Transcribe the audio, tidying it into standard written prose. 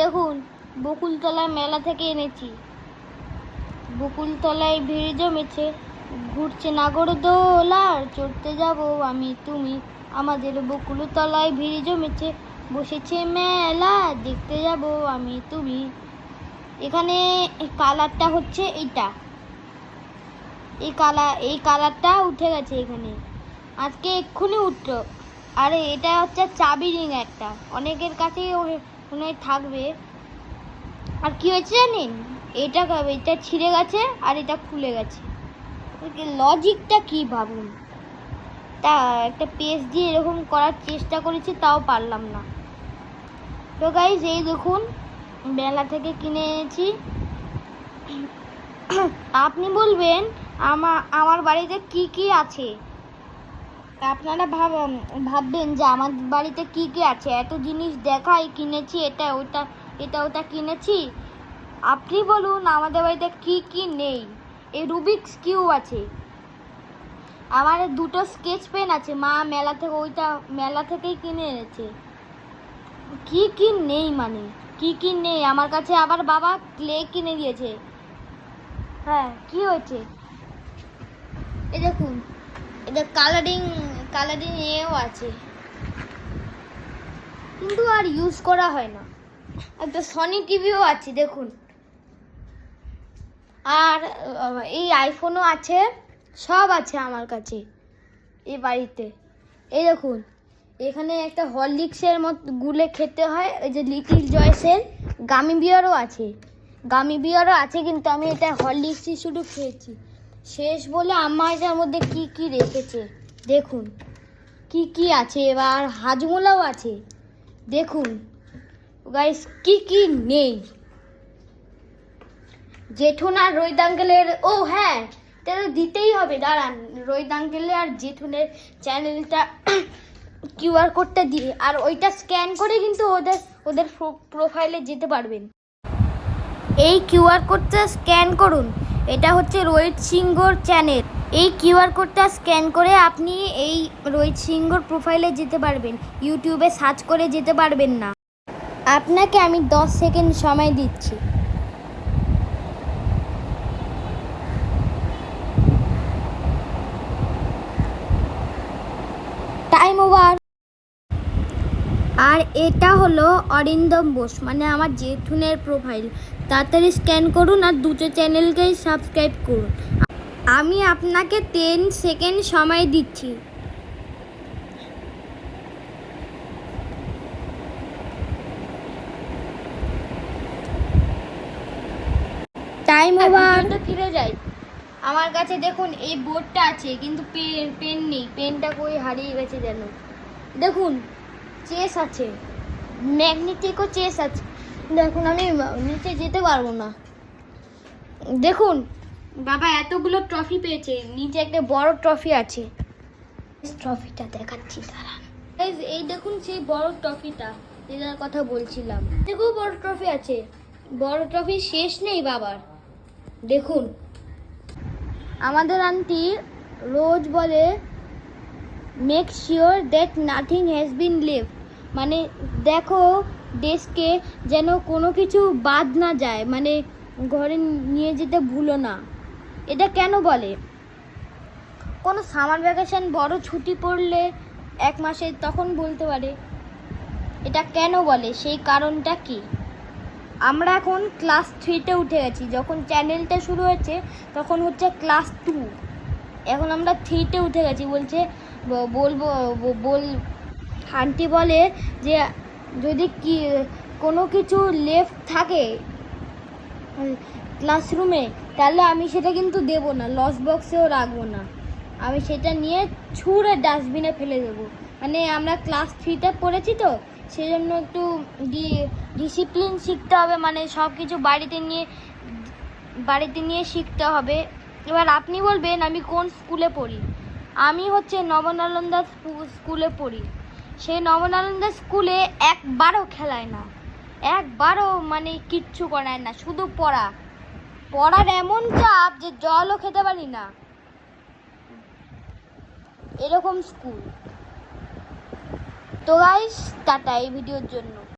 দেখুন বকুলতলায় মেলা থেকে এনেছি। বকুলতলায় ভিড় জমেছে, ঘুরছে নাগরদোলা, চড়তে যাব আমি তুমি। আমাদের বকুলতলায় ভিড় জমেছে, বসেছে মেলা, দেখতে যাব আমি তুমি। এখানে কালারটা হচ্ছে এইটা, এই কালারটা উঠে গেছে এখানে, আজকে এক্ষুনি উঠলো। আরে এটা হচ্ছে চাবি রিং একটা, অনেকের কাছেই মনে হয় থাকবে। আর কি হয়েছে জানেন, এটা ছিঁড়ে গেছে আর এটা খুলে গেছে। লজিকটা কি ভাবুন। তা একটা পেজ দিয়ে এরকম করার চেষ্টা করেছি, তাও পারলাম না। তো গাইস এই দেখুন মেলা থেকে কিনে এনেছি। আপনি বলবেন আমার বাড়িতে কি কি আছে, আপনারা ভাববেন যে আমার বাড়িতে কি কি আছে, এত জিনিস দেখাই কিনেছি, এটা ওটা কিনেছি। আপনি বলুন আমাদের বাড়িতে কি কি নেই। এই রুবিক্স কিউব আছে, আমার দুটো স্কেচ পেন আছে, মা মেলা থেকেই কিনে এনেছে। কি কি নেই মানে কি কি নেই আমার কাছে। আবার বাবা ক্লে কিনে দিয়েছে। হ্যাঁ কি হয়েছে, এই দেখুন এটা কালারিং এও আছে, কিন্তু আর ইউজ করা হয় না। একটা সনি টিভিও আছে দেখুন, আর এই আইফোনও আছে, সব আছে আমার কাছে এই বাড়িতে। এই দেখুন এখানে একটা হরলিক্সের মতো গুলে খেতে হয়, ওই যে লিটিল জয়েসের গামি বিয়ারও আছে, কিন্তু আমি এটা হরলিক্সই শুধু খেয়েছি শেষ বলে। আমার এটার মধ্যে কি কি রেখেছে দেখুন, কি কি আছে। এবার হাজমোলাও আছে দেখুন গাইস, কি কি নেই। জেঠুন আর রোহিত আঙ্কেলের, ও হ্যাঁ এটা দিতেই হবে, দাঁড়ান। রোহিত আঙ্কেলের আর জেঠুনের চ্যানেলটা কিউআর কোডটা দিয়ে, আর ওইটা স্ক্যান করে কিন্তু ওদের প্রোফাইলে যেতে পারবেন। এই কিউআর কোডটা স্ক্যান করুন, এটা হচ্ছে রোহিত সিংহর চ্যানেল। এই কিউআর কোডটা স্ক্যান করে আপনি এই রোহিত সিংহর প্রোফাইলে যেতে পারবেন, ইউটিউবে সার্চ করে যেতে পারবেন না। আপনাকে আমি 10 সেকেন্ড সময় দিচ্ছি। Time over. আর এটা হলো অরিন্দম বোস, মানে আমার জেঠুনের প্রোফাইল। তাড়াতাড়ি স্ক্যান করুন আর দুটো চ্যানেলকেই সাবস্ক্রাইব করুন। আমি আপনাকে 10 সেকেন্ড সময় দিচ্ছি। Time over. ফিরে যাই, আমার কাছে দেখুন এই বোর্ডটা আছে, কিন্তু পেন নেই। পেনটা কই হারিয়ে গেছে যেন। দেখুন চেস আছে, ম্যাগনেটিকও চেস আছে। দেখুন আমি নিচে যেতে পারবো না। দেখুন বাবা এতগুলো ট্রফি পেয়েছে, নিচে একটা বড় ট্রফি আছে, ট্রফিটা দেখাচ্ছি দাঁড়ান। এই দেখুন সেই বড় ট্রফিটা যেটার কথা বলছিলাম, দেখুন বড় ট্রফি আছে। বড় ট্রফি শেষ নেই বাবার। দেখুন আমাদের আন্টি রোজ বলে make sure that nothing has been left, মানে দেখো ডেস্কে যেন কোনো কিছু বাদ না যায়, মানে ঘরে নিয়ে যেতে ভুলো না। এটা কেন বলে, কোনো সামার ভ্যাকেশন বড় ছুটি পড়লে 1 মাসে তখন বলতে পারে। এটা কেন বলে, সেই কারণটা কি। আমরা এখন ক্লাস 3-তে উঠে গেছি, যখন চ্যানেলটা শুরু হয়েছে তখন হচ্ছে ক্লাস 2, এখন আমরা 3-তে উঠে গেছি। আন্টি বলে যে যদি কোনো কিছু লেফট থাকে ক্লাসরুমে, তাহলে আমি সেটা কিন্তু দেবো না, লস বক্সেও রাখবো না, আমি সেটা নিয়ে ছুঁড়ে ডাস্টবিনে ফেলে দেবো। মানে আমরা ক্লাস 3-তে পড়েছি তো, সেই জন্য একটু ডিসিপ্লিন শিখতে হবে, মানে সব কিছু বাড়িতে নিয়ে শিখতে হবে। এবার আপনি বলবেন আমি কোন স্কুলে পড়ি। আমি হচ্ছে নবনালন্দা স্কুলে পড়ি। সেই নবনালন্দা স্কুলে একবারও খেলায় না, একবারও মানে কিচ্ছু করায় না, শুধু পড়ার এমন চাপ যে জলও খেতে পারি না, এরকম স্কুল। তো গাইস টাটা এই ভিডিওর জন্য।